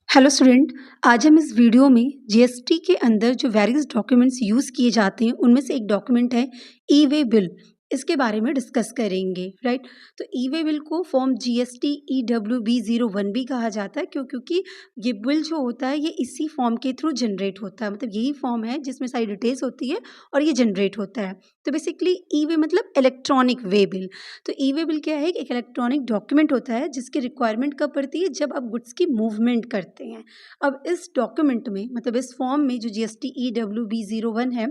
Hello student. आज हम इस वीडियो में जीएसटी के अंदर जो वेरियस डॉक्यूमेंट्स यूज़ किए जाते हैं उनमें से एक डॉक्यूमेंट है ई वे बिल। इसके बारे में डिस्कस करेंगे, राइट। तो ई वे बिल को फॉर्म जीएसटी EWB01 भी कहा जाता है क्योंकि ये बिल जो होता है ये इसी फॉर्म के थ्रू जनरेट होता है, मतलब यही फॉर्म है जिसमें सारी डिटेल्स होती है और ये जनरेट होता है। तो बेसिकली ई वे मतलब इलेक्ट्रॉनिक वे बिल। तो ई वे बिल क्या है? एक इलेक्ट्रॉनिक डॉक्यूमेंट होता है जिसकी रिक्वायरमेंट कब पड़ती है? जब आप गुड्स की मूवमेंट करते हैं। अब इस डॉक्यूमेंट में, मतलब इस फॉर्म में जो जीएसटी EWB01 है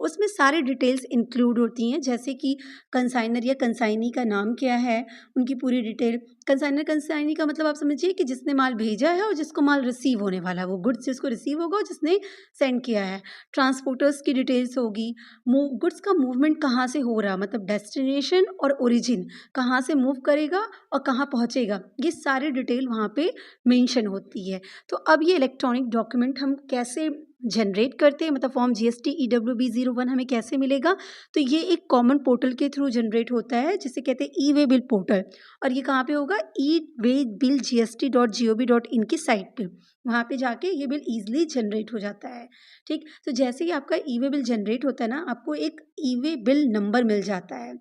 उसमें सारी डिटेल्स इंक्लूड होती हैं, जैसे कि कंसाइनर या कंसाइनी का नाम क्या है, उनकी पूरी डिटेल। कंसाइनर कंसाइनी का मतलब आप समझिए कि जिसने माल भेजा है और जिसको माल रिसीव होने वाला है, वो गुड्स जिसको रिसीव होगा और जिसने सेंड किया है। ट्रांसपोर्टर्स की डिटेल्स होगी। गुड्स का मूवमेंट कहाँ से हो रहा, मतलब डेस्टिनेशन और ओरिजिन, कहाँ से मूव करेगा और कहाँ पहुँचेगा, ये सारी डिटेल वहाँ पे मेंशन होती है। तो अब ये इलेक्ट्रॉनिक डॉक्यूमेंट हम कैसे जनरेट करते हैं, मतलब फॉर्म जीएसटी EWB01 हमें कैसे मिलेगा? तो ये एक कॉमन पोर्टल के थ्रू जनरेट होता है जिसे कहते हैं ई वे बिल पोर्टल। और ये कहाँ पे होगा? ई वे बिल GST.gov.in की साइट पे, वहाँ पे जाके ये बिल ईजिली जनरेट हो जाता है। ठीक, तो जैसे ही आपका ई वे बिल जनरेट होता है ना, आपको एक ई वे बिल नंबर मिल जाता है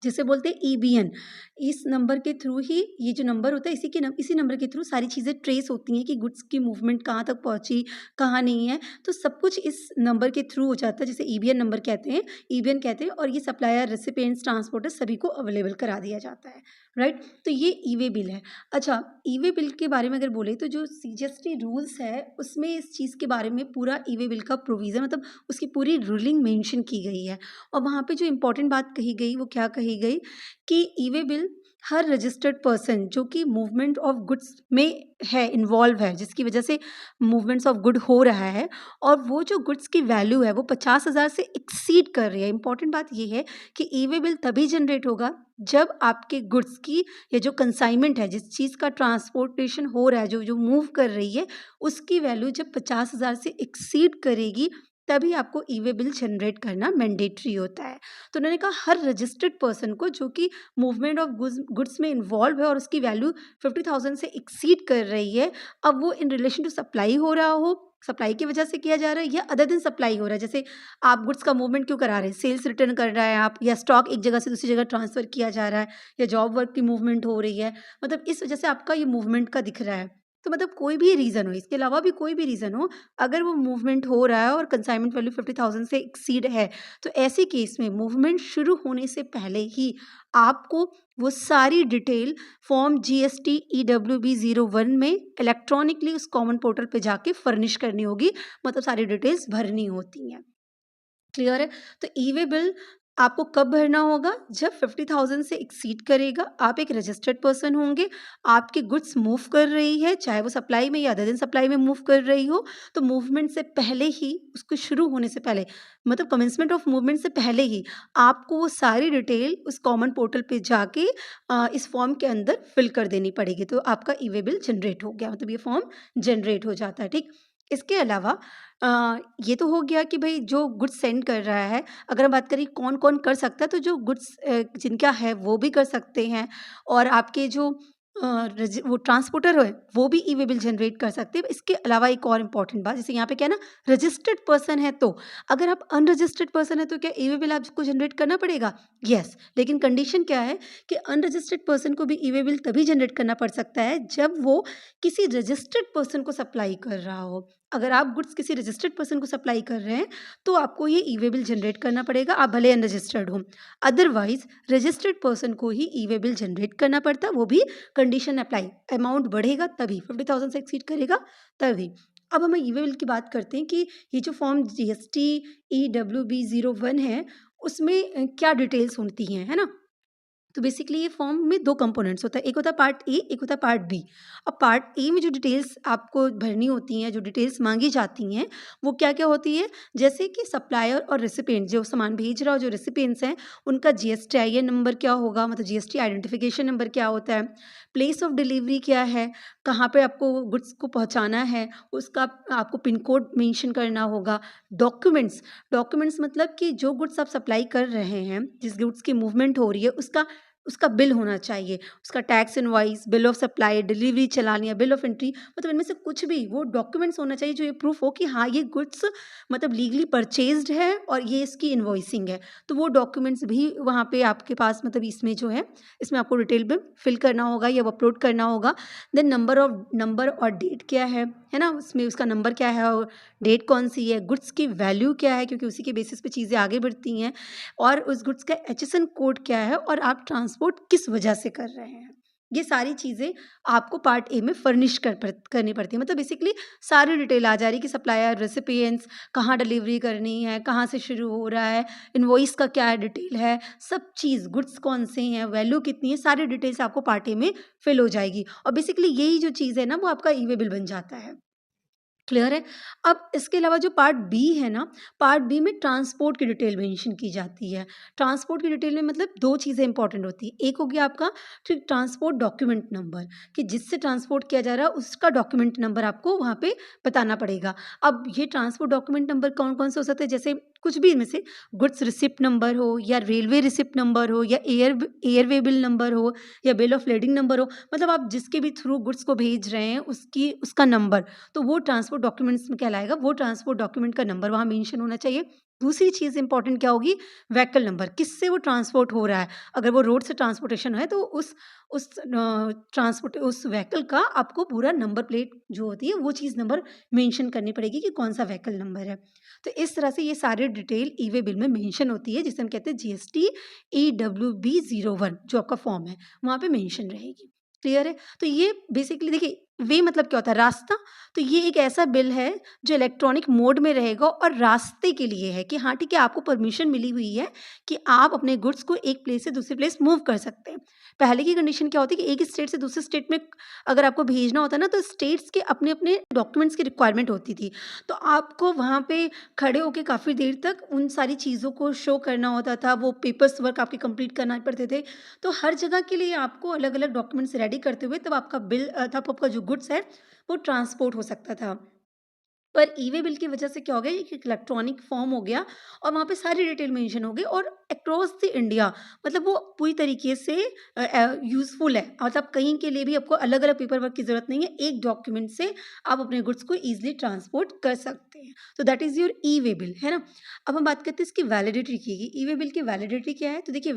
जिसे बोलते हैं ईबीएन। इस नंबर के थ्रू ही, ये जो नंबर होता है इसी नंबर के थ्रू सारी चीज़ें ट्रेस होती हैं कि गुड्स की मूवमेंट कहाँ तक पहुँची, कहाँ नहीं है। तो सब कुछ इस नंबर के थ्रू हो जाता है, जिसे ईबीएन नंबर कहते हैं, ईबीएन कहते हैं। और ये सप्लायर, रेसिपिएंट्स, ट्रांसपोर्टर सभी को अवेलेबल करा दिया जाता है, राइट। तो ये ई वे बिल है। अच्छा, ई वे बिल के बारे में अगर बोले तो जो सीजीएसटी रूल्स है उसमें इस चीज़ के बारे में पूरा ई वे बिल का प्रोविज़न, मतलब उसकी पूरी रूलिंग मेंशन की गई है। और वहाँ पे जो इम्पोर्टेंट बात कही गई वो क्या कही गई कि ई वे बिल हर रजिस्टर्ड पर्सन जो कि मूवमेंट ऑफ गुड्स में है, इन्वॉल्व है, जिसकी वजह से मूवमेंट्स ऑफ गुड हो रहा है, और वो जो गुड्स की वैल्यू है वो 50,000 से एक्सीड कर रही है। इंपॉर्टेंट बात ये है कि ई वे बिल तभी जनरेट होगा जब आपके गुड्स की, या जो कंसाइनमेंट है, जिस चीज़ का ट्रांसपोर्टेशन हो रहा है, जो जो मूव कर रही है, उसकी वैल्यू जब 50,000 से एक्सीड करेगी तभी आपको ई वे बिल जनरेट करना मैंडेटरी होता है। तो उन्होंने कहा हर रजिस्टर्ड पर्सन को जो कि मूवमेंट ऑफ गुड्स में इन्वॉल्व है और उसकी वैल्यू 50,000 से एक्सीड कर रही है, अब वो इन रिलेशन टू सप्लाई हो रहा हो, सप्लाई की वजह से किया जा रहा है, या अदर दिन सप्लाई हो रहा है। जैसे आप गुड्स का मूवमेंट क्यों करा रहे हैं? सेल्स रिटर्न कर रहा है आप, या स्टॉक एक जगह से दूसरी जगह ट्रांसफ़र किया जा रहा है, या जॉब वर्क की मूवमेंट हो रही है, मतलब इस वजह से आपका ये मूवमेंट का दिख रहा है। तो मतलब कोई भी रीज़न हो, इसके अलावा भी कोई भी रीज़न हो, अगर वो मूवमेंट हो रहा है और कंसाइनमेंट वैल्यू 50,000 से एक्सीड है, तो ऐसे केस में मूवमेंट शुरू होने से पहले ही आपको वो सारी डिटेल फॉर्म जीएसटी EWB01 में इलेक्ट्रॉनिकली उस कॉमन पोर्टल पे जाके फर्निश करनी होगी, मतलब सारी डिटेल्स भरनी होती हैं। क्लियर है? तो ई वे बिल आपको कब भरना होगा? जब 50,000 से एक्सीड करेगा, आप एक रजिस्टर्ड पर्सन होंगे, आपकी गुड्स मूव कर रही है, चाहे वो सप्लाई में या अदर देन सप्लाई में मूव कर रही हो, तो मूवमेंट से पहले ही, उसके शुरू होने से पहले, मतलब कमेंसमेंट ऑफ मूवमेंट से पहले ही आपको वो सारी डिटेल उस कॉमन पोर्टल पे जाके इस फॉर्म के अंदर फिल कर देनी पड़ेगी। तो आपका ई वे बिल जनरेट हो गया, मतलब ये फॉर्म जनरेट हो जाता है, ठीक? इसके अलावा ये तो हो गया कि भई जो गुड्स सेंड कर रहा है, अगर हम बात करें कौन-कौन कर सकता है, तो जो गुड्स जिनका है वो भी कर सकते हैं, और आपके जो वो ट्रांसपोर्टर है वो भी ई वे बिल जनरेट कर सकते हैं। इसके अलावा एक और इम्पोर्टेंट बात, जैसे यहाँ पे क्या है ना, रजिस्टर्ड पर्सन है तो, अगर आप अनरजिस्टर्ड पर्सन है तो क्या ई वे बिल आपको जनरेट करना पड़ेगा? येस, लेकिन कंडीशन क्या है कि अनरजिस्टर्ड पर्सन को भी ई वे बिल तभी जनरेट करना पड़ सकता है जब वो किसी रजिस्टर्ड पर्सन को सप्लाई कर रहा हो। अगर आप गुड्स किसी रजिस्टर्ड पर्सन को सप्लाई कर रहे हैं, तो आपको ये ई वे बिल जनरेट करना पड़ेगा, आप भले अनरजिस्टर्ड हो। अदरवाइज़ रजिस्टर्ड पर्सन को ही ई वे बिल जनरेट करना पड़ता है, वो भी कंडीशन अप्लाई, अमाउंट बढ़ेगा तभी, 50,000 से एक्सीड करेगा तभी। अब हम ई वे बिल की बात करते हैं कि ये जो फॉर्म जीएसटी EWB01 है, उसमें क्या डिटेल्स होती हैं, है ना? तो बेसिकली ये फॉर्म में 2 कंपोनेंट्स होता है, एक होता है पार्ट ए, एक होता है पार्ट बी। अब पार्ट ए में जो डिटेल्स आपको भरनी होती हैं, जो डिटेल्स माँगी जाती हैं, वो क्या-क्या होती है? जैसे कि सप्लायर और रेसिपिएंट, जो सामान भेज रहा हो, जो रेसिपिएंट्स हैं, उनका जीएसटीआईएन नंबर क्या होगा, मतलब जीएसटी आइडेंटिफिकेशन नंबर क्या होता है? प्लेस ऑफ डिलीवरी क्या है? कहाँ पे आपको गुड्स को पहुँचाना है, उसका आपको पिन कोड मेंशन करना होगा। डॉक्यूमेंट्स, डॉक्यूमेंट्स मतलब कि जो गुड्स आप सप्लाई कर रहे हैं, जिस गुड्स की मूवमेंट हो रही है, उसका उसका बिल होना चाहिए, उसका tax invoice, bill of supply, delivery challan या बिल ऑफ एंट्री, मतलब इनमें से कुछ भी वो डॉक्यूमेंट्स होना चाहिए जो ये प्रूफ हो कि हाँ, ये गुड्स मतलब लीगली परचेज्ड है और ये इसकी इनवॉइसिंग है। तो वो डॉक्यूमेंट्स भी वहाँ पे आपके पास मतलब इसमें जो है, इसमें आपको डिटेल में फिल करना होगा या अपलोड करना होगा। देन नंबर और डेट क्या है ना? उसमें उसका नंबर क्या है और डेट कौन-सी है, गुड्स की वैल्यू क्या है, क्योंकि उसी के बेसिस पे चीज़ें आगे बढ़ती हैं, और उस गुड्स का एचएसएन कोड क्या है और आप ट्रांसपोर्ट किस वजह से कर रहे हैं। ये सारी चीज़ें आपको पार्ट ए में फर्निश करनी पड़ती है। मतलब बेसिकली सारी डिटेल आ जा रही है कि सप्लायर, रेसिपिएंट्स, कहाँ डिलीवरी करनी है, कहाँ से शुरू हो रहा है, इनवॉइस का क्या डिटेल है, सब चीज़, गुड्स कौन से हैं, वैल्यू कितनी है, सारी डिटेल्स आपको पार्ट ए में फिल हो जाएगी और बेसिकली यही जो चीज़ है ना, वो आपका ई वे बिल बन जाता है। क्लियर है? अब इसके अलावा जो पार्ट बी है ना, पार्ट बी में ट्रांसपोर्ट की डिटेल मेंशन की जाती है। ट्रांसपोर्ट की डिटेल में मतलब 2 चीज़ें इंपॉर्टेंट होती हैं। एक हो गया आपका ट्रांसपोर्ट डॉक्यूमेंट नंबर, कि जिससे ट्रांसपोर्ट किया जा रहा है उसका डॉक्यूमेंट नंबर आपको वहाँ पे बताना पड़ेगा। अब ये ट्रांसपोर्ट डॉक्यूमेंट नंबर कौन-कौन से हो सकते हैं, जैसे कुछ भी इनमें से, गुड्स रिसिप्ट नंबर हो या रेलवे रिसिप्ट नंबर हो या एयरवे बिल नंबर हो या बिल ऑफ लेडिंग नंबर हो, मतलब आप जिसके भी थ्रू गुड्स को भेज रहे हैं उसका नंबर, तो वो ट्रांसपोर्ट डॉक्यूमेंट्स में कहलाएगा। वो ट्रांसपोर्ट डॉक्यूमेंट का नंबर वहाँ मेंशन होना चाहिए। दूसरी चीज़ इंपॉर्टेंट क्या होगी, व्हीकल नंबर, किससे वो ट्रांसपोर्ट हो रहा है। अगर वो रोड से ट्रांसपोर्टेशन है तो उस व्हीकल का आपको पूरा नंबर प्लेट जो होती है वो चीज़ नंबर मेंशन करनी पड़ेगी कि कौन सा व्हीकल नंबर है। तो इस तरह से ये सारी डिटेल ई वे बिल में मेंशन होती है, जिसे हम कहते हैं जीएसटी EWB01 जो आपका फॉर्म है, वहाँ पे मेंशन रहेगी। क्लियर है? तो ये बेसिकली देखिए, वे मतलब क्या होता है, रास्ता। तो ये एक ऐसा बिल है जो इलेक्ट्रॉनिक मोड में रहेगा और रास्ते के लिए है कि हाँ ठीक है, आपको परमिशन मिली हुई है कि आप अपने गुड्स को एक प्लेस से दूसरी प्लेस मूव कर सकते हैं। पहले की कंडीशन क्या होती है कि एक स्टेट से दूसरे स्टेट में अगर आपको भेजना होता ना, तो स्टेट्स के अपने-अपने डॉक्यूमेंट्स की रिक्वायरमेंट होती थी। तो आपको वहाँ पे खड़े होके काफ़ी देर तक उन सारी चीज़ों को शो करना होता था, वो पेपर्स वर्क आपके कंप्लीट करना पड़ते थे। तो हर जगह के लिए आपको अलग-अलग डॉक्यूमेंट्स रेडी करते हुए तब आपका तब आपका जो गुड्स है वो ट्रांसपोर्ट हो सकता था। पर ई वे बिल की वजह से क्या हो गया, एक इलेक्ट्रॉनिक फॉर्म हो गया और वहाँ पे सारी डिटेल मेंशन हो गई और अक्रॉस द इंडिया, मतलब वो पूरी तरीके से यूज़फुल है। मतलब कहीं के लिए भी आपको अलग-अलग पेपर वर्क की ज़रूरत नहीं है, एक डॉक्यूमेंट से आप अपने गुड्स को ईज़िली ट्रांसपोर्ट कर सकते हैं। तो that is your E way bill, है ना? अब हम बात करते हैं इसकी वैलिडिटी की, ई वे बिल की वैलिडिटी क्या है? तो देखिए,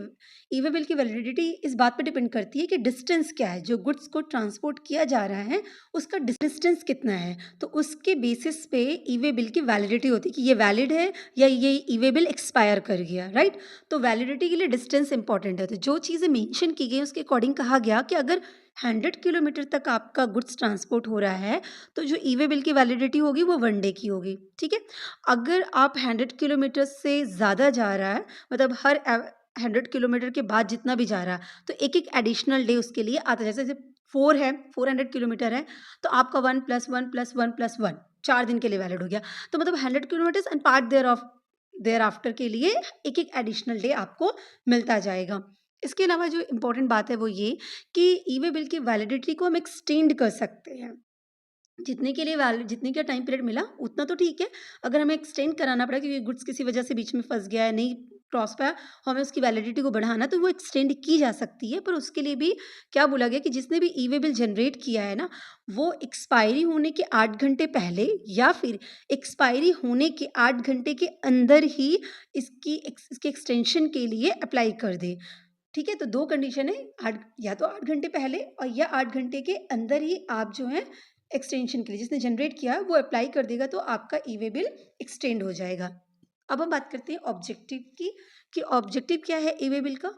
ई वे बिल की वैलिडिटी इस बात पे डिपेंड करती है कि डिस्टेंस क्या है, जो गुड्स को ट्रांसपोर्ट किया जा रहा है, उसका डिस्टेंस कितना है। तो उसके बेसिस पे ई वे बिल की वैलिडिटी होती है कि ये वैलिड है या ये ई वे बिल एक्सपायर कर गया, राइट? तो वैलिडिटी के लिए डिस्टेंस इंपॉर्टेंट है। तो जो चीज़ें मेंशन की गई उसके अकॉर्डिंग कहा गया कि अगर 100 किलोमीटर तक आपका गुड्स ट्रांसपोर्ट हो रहा है, तो जो ई वे बिल की वैलिडिटी होगी वो 1 डे की होगी, ठीक है? अगर आप 100 किलोमीटर से ज़्यादा जा रहा है, मतलब 100 किलोमीटर के बाद जितना भी जा रहा है, तो एक-एक एडिशनल डे उसके लिए आता है। जैसे 4 है, 400 किलोमीटर है, तो आपका 1 + 1 + 1 + 1 4 दिन के लिए वैलिड हो गया। तो मतलब 100 kilometres and part thereafter के लिए एक-एक एडिशनल डे आपको मिलता जाएगा। इसके अलावा जो इम्पोर्टेंट बात है वो ये कि ई वे बिल की वैलिडिटी को हम एक्सटेंड कर सकते हैं। जितने का टाइम पीरियड मिला उतना तो ठीक है। अगर हमें एक्सटेंड कराना पड़ा क्योंकि गुड्स किसी वजह से बीच में फँस गया है, नहीं क्रॉस पाया, हमें उसकी वैलिडिटी को बढ़ाना, तो वो एक्सटेंड की जा सकती है। पर उसके लिए भी क्या बोला गया कि जिसने भी ई वे बिल जनरेट किया है ना, वो एक्सपायरी होने के 8 घंटे पहले या फिर एक्सपायरी होने के 8 घंटे के अंदर ही इसके एक्सटेंशन के लिए अप्लाई कर दे। ठीक है? तो 2 कंडीशन है, 8 या तो 8 घंटे पहले और या 8 घंटे के अंदर ही आप जो है एक्सटेंशन के लिए जिसने जनरेट किया है वो अप्लाई कर देगा, तो आपका ई वे बिल एक्सटेंड हो जाएगा। अब हम बात करते हैं ऑब्जेक्टिव की, कि ऑब्जेक्टिव क्या है ई वे बिल का?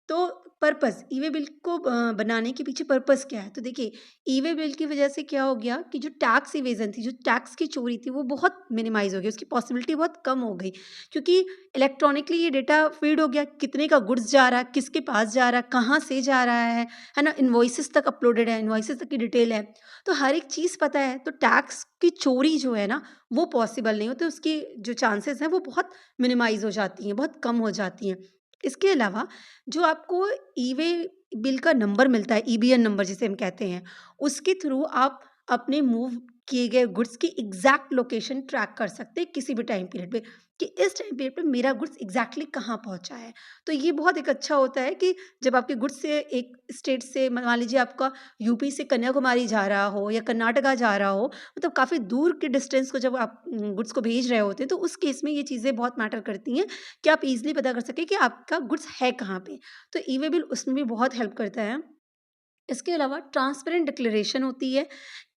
तो पर्पस ई वे बिल को बनाने के पीछे पर्पस क्या है? तो देखिए, ई वे बिल की वजह से क्या हो गया कि जो टैक्स इवेजन थी, जो टैक्स की चोरी थी, वो बहुत मिनिमाइज हो गई, उसकी पॉसिबिलिटी बहुत कम हो गई, क्योंकि इलेक्ट्रॉनिकली ये डेटा फीड हो गया, कितने का गुड्स जा रहा है, किसके पास जा रहा है, कहाँ से जा रहा है ना? इन्वॉइसेस तक अपलोडेड है, इन्वॉइसेस तक की डिटेल है, तो हर एक चीज़ पता है। तो टैक्स की चोरी जो है ना, वो पॉसिबल नहीं होती, उसकी जो चांसेस हैं वो बहुत मिनिमाइज हो जाती हैं, बहुत कम हो जाती हैं। इसके अलावा जो आपको ई-वे बिल का नंबर मिलता है, ईबीएन नंबर जिसे हम कहते हैं, उसके थ्रू आप अपने मूव किए गए गुड्स की एग्जैक्ट लोकेशन ट्रैक कर सकते हैं किसी भी टाइम पीरियड पे, कि इस टाइम पीरियड पे मेरा गुड्स एग्जैक्टली कहाँ पहुँचा है। तो ये बहुत एक अच्छा होता है कि जब आपके गुड्स से एक स्टेट से मान लीजिए आपका यूपी से कन्याकुमारी जा रहा हो या कर्नाटका जा रहा हो, मतलब काफ़ी दूर के डिस्टेंस को जब आप गुड्स को भेज रहे होते हैं, तो उस केस में ये चीज़ें बहुत मैटर करती हैं कि आप ईज़िली पता कर सकें कि आपका गुड्स है कहाँ पे। तो ई-वे बिल उसमें भी बहुत हेल्प करता है। इसके अलावा ट्रांसपेरेंट डिक्लेरेशन होती है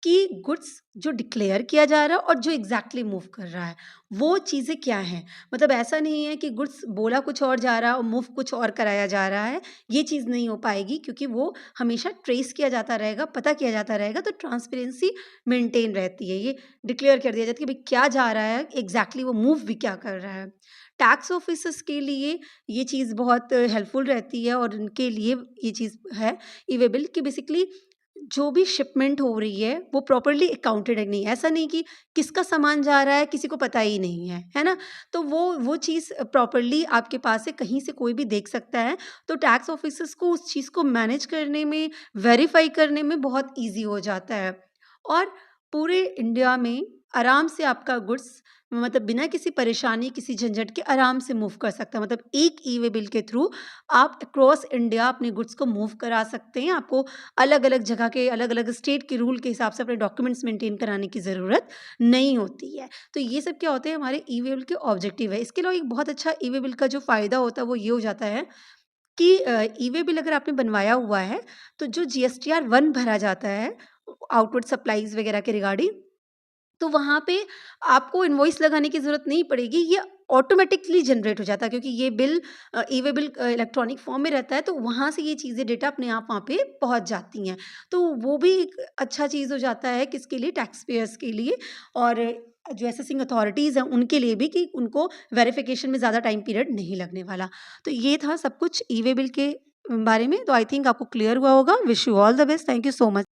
कि गुड्स जो डिक्लेयर किया जा रहा है और जो एग्जैक्टली मूव कर रहा है, वो चीज़ें क्या हैं। मतलब ऐसा नहीं है कि गुड्स बोला कुछ और जा रहा है और मूव कुछ और कराया जा रहा है, ये चीज़ नहीं हो पाएगी क्योंकि वो हमेशा ट्रेस किया जाता रहेगा, पता किया जाता रहेगा, तो ट्रांसपेरेंसी मेंटेन रहती है। ये डिक्लेयर कर दिया जाता है कि भाई क्या जा रहा है, एग्जैक्टली वो मूव भी क्या कर रहा है। टैक्स ऑफिसर्स के लिए ये चीज़ बहुत हेल्पफुल रहती है और उनके लिए ये चीज़ है ई-वे बिल कि बेसिकली जो भी शिपमेंट हो रही है वो प्रॉपर्ली अकाउंटेड है नहीं, ऐसा नहीं कि किसका सामान जा रहा है किसी को पता ही नहीं है ना? तो वो चीज़ प्रॉपर्ली आपके पास है, कहीं से कोई भी देख सकता है, तो टैक्स ऑफिसर्स को उस चीज़ को मैनेज करने में, वेरीफाई करने में बहुत ईज़ी हो जाता है। और पूरे इंडिया में आराम से आपका गुड्स मतलब बिना किसी परेशानी, किसी झंझट के आराम से मूव कर सकता है। मतलब एक ई-वे बिल के थ्रू आप अक्रॉस इंडिया अपने गुड्स को मूव करा सकते हैं। आपको अलग-अलग जगह के, अलग-अलग स्टेट के रूल के हिसाब से अपने डॉक्यूमेंट्स मेंटेन कराने की ज़रूरत नहीं होती है। तो ये सब क्या होते हैं हमारे ई-वे बिल के ऑब्जेक्टिव है। इसके अलावा एक बहुत अच्छा ई-वे बिल का जो फ़ायदा होता है वो ये हो जाता है कि ई-वे बिल अगर आपने बनवाया हुआ है, तो जो जीएसटीआर 1 भरा जाता है आउटवर्ड सप्लाइज़ वगैरह के रिगार्डिंग, तो वहाँ पे आपको इनवॉइस लगाने की ज़रूरत नहीं पड़ेगी, ये ऑटोमैटिकली जनरेट हो जाता है क्योंकि ये bill e-way bill electronic form में रहता है, तो वहाँ से ये चीज़ें डेटा अपने आप वहाँ पे पहुँच जाती हैं। तो वो भी एक अच्छा चीज़ हो जाता है किसके लिए? टैक्स पेयर्स के लिए और जो असेसिंग अथॉरिटीज़ हैं उनके लिए भी कि उनको वेरिफ़िकेशन में ज़्यादा टाइम पीरियड नहीं लगने वाला। तो ये था सब कुछ ई-वे बिल के बारे में, तो आई थिंक आपको क्लियर हुआ होगा। Wish you all the best. Thank you so much.